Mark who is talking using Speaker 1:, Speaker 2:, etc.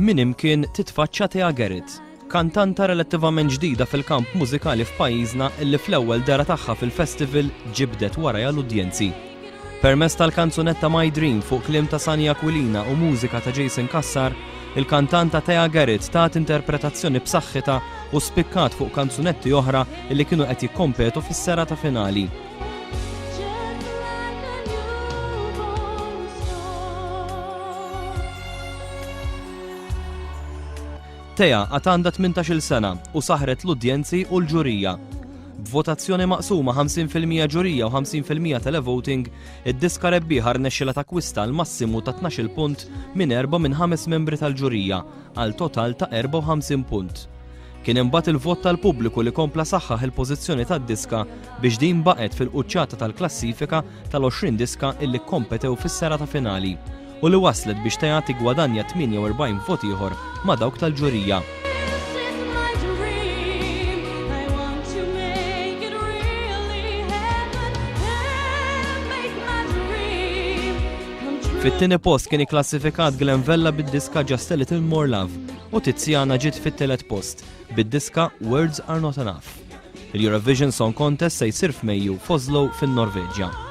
Speaker 1: Min imkien titfaċċa Thea Gerrit, kantanta relattivament ġdida fil-kamp mużikali f'pajjiżna illi fl-ewwel dera tagħha fil-festival ġibdet warajha l-udjenzi. Permezz tal-kanzunetta My Dream fuq kliem ta' Sani Aquilina u mużika ta' Jason Kassar, il-kantanta Thea Gerrit tat interpretazzjoni b'saħħitha u spikkat fuq kanzunetti oħra illi kienu qed jikkompetu fis-serata finali. Thea għad għandha 18-il sena u saħret l-udjenzi u l-ġurija. B'votazzjoni maqsuma 50% ġurija u 50% televoting, id-diska rebbieħa rnexxilha takkwista l-massimu ta' 12 punt minn 4 minn 5 membri tal-ġurija għal total ta' 54 punt. Kien imbagħad il-vot tal-pubbliku li kompla saħħaħ il-pożizzjoni tad-diska biex din baqgħet fil-quċċata tal-klassifika tal-20 diska illi kompetew fis-serata finali u li waslet biex Thea tigwadanja 48 vot ieħor ma' dawk tal-ġurija. Fit-tieni post kien ikklassifikat Glenn Vella bid-diska Just a Little More Love u Tiziana ġiet fit-tielet post bid-diska Words Are Not Enough. Il-Eurovision Song Contest se jsir f'Mejju f'Oslo fin-Norveġja.